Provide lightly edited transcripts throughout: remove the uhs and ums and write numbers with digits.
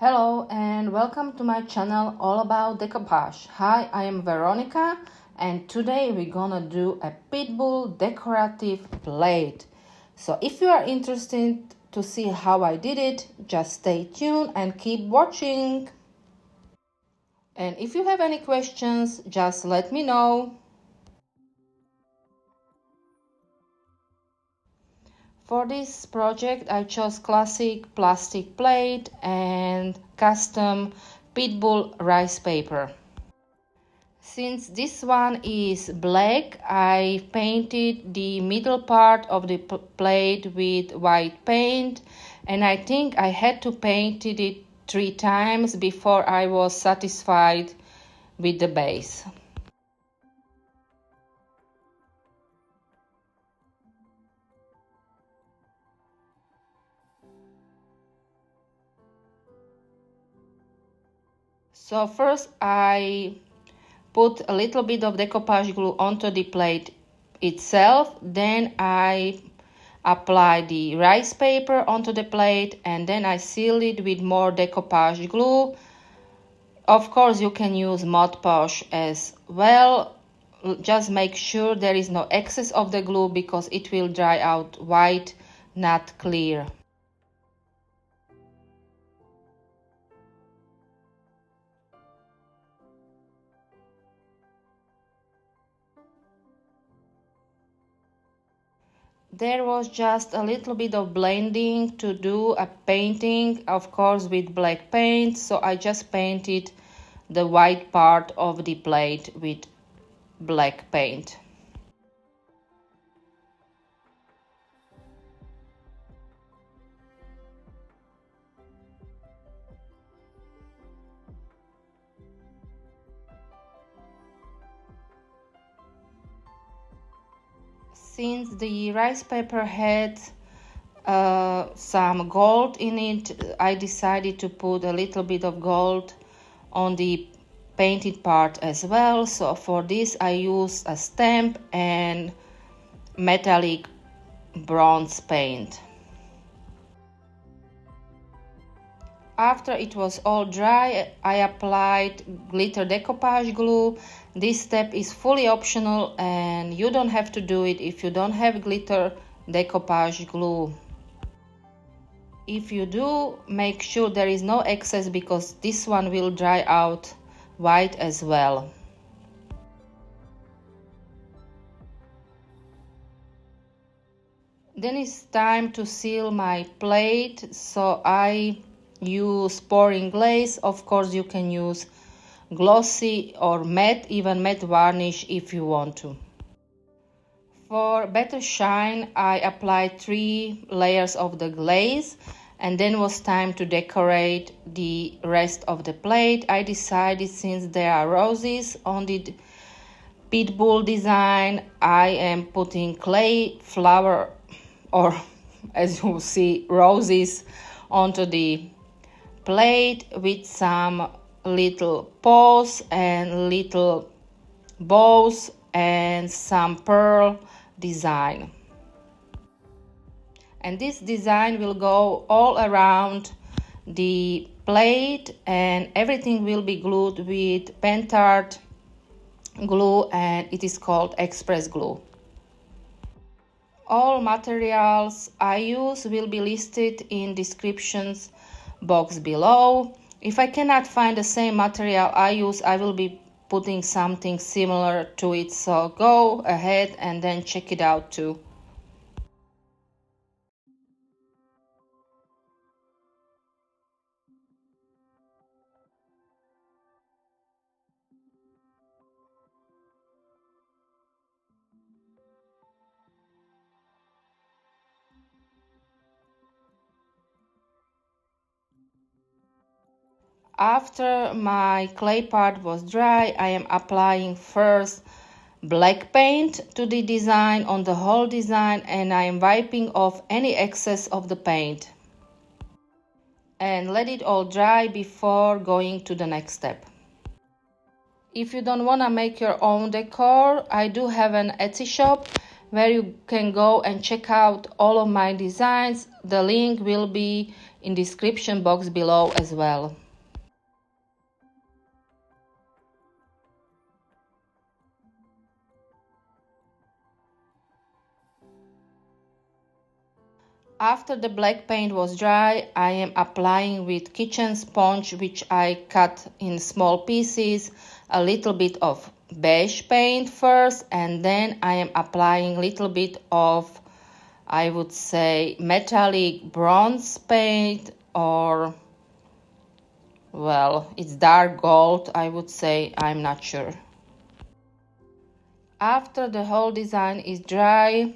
Hello and welcome to my channel all about decoupage. Hi, I am Veronica and today we're gonna do a Pitbull Decorative Plate. So if you are interested to see how I did it, just stay tuned and keep watching. And if you have any questions, just let me know. For this project, I chose classic plastic plate and custom Pitbull rice paper. Since this one is black, I painted the middle part of the plate with white paint, and I think I had to paint it 3 times before I was satisfied with the base. So first I put a little bit of decoupage glue onto the plate itself, then I apply the rice paper onto the plate, and then I seal it with more decoupage glue. Of course you can use Mod Podge as well. Just make sure there is no excess of the glue because it will dry out white, not clear. There was just a little bit of blending to do a painting, of course with black paint, so I just painted the white part of the plate with black paint. Since the rice paper had some gold in it, I decided to put a little bit of gold on the painted part as well. So for this I use a stamp and metallic bronze paint. After it was all dry, I applied glitter decoupage glue. This step is fully optional and you don't have to do it if you don't have glitter decoupage glue. If you do, make sure there is no excess because this one will dry out white as well. Then it's time to seal my plate, so I use pouring glaze. Of course you can use glossy or matte, even matte varnish if you want to. For better shine, I applied 3 layers of the glaze, and then was time to decorate the rest of the plate. I decided, since there are roses on the Pitbull design, I am putting clay flower, or as you see, roses onto the plate with some little paws and little bows and some pearl design. And this design will go all around the plate and everything will be glued with pentard glue, and it is called express glue. All materials I use will be listed in descriptions box below. If I cannot find the same material I use, I will be putting something similar to it, so go ahead and then check it out too. After my clay part was dry, I am applying first black paint to the design on the whole design, and I am wiping off any excess of the paint. And let it all dry before going to the next step. If you don't want to make your own decor, I do have an Etsy shop where you can go and check out all of my designs. The link will be in description box below as well. After the black paint was dry, I am applying with kitchen sponge, which I cut in small pieces, a little bit of beige paint first, and then I am applying a little bit of, I would say, metallic bronze paint, or, well, it's dark gold, I would say, I'm not sure. After the whole design is dry,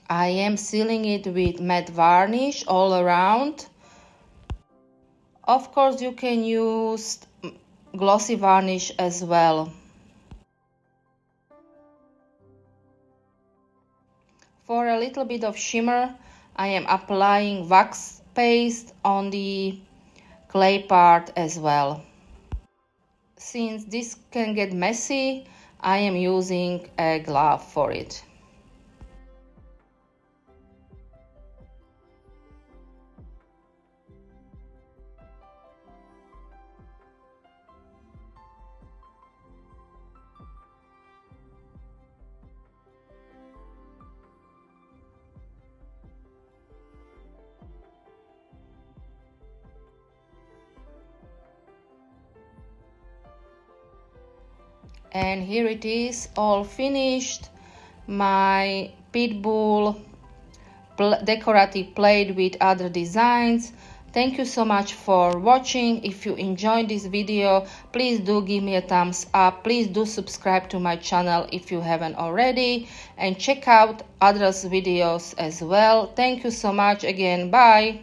I am sealing it with matte varnish all around. Of course, you can use glossy varnish as well. For a little bit of shimmer, I am applying wax paste on the clay part as well. Since this can get messy, I am using a glove for it. And here it is, all finished. My Pitbull decorative plate with other designs. Thank you so much for watching. If you enjoyed this video, please do give me a thumbs up. Please do subscribe to my channel if you haven't already, and check out others videos as well. Thank you so much again. Bye.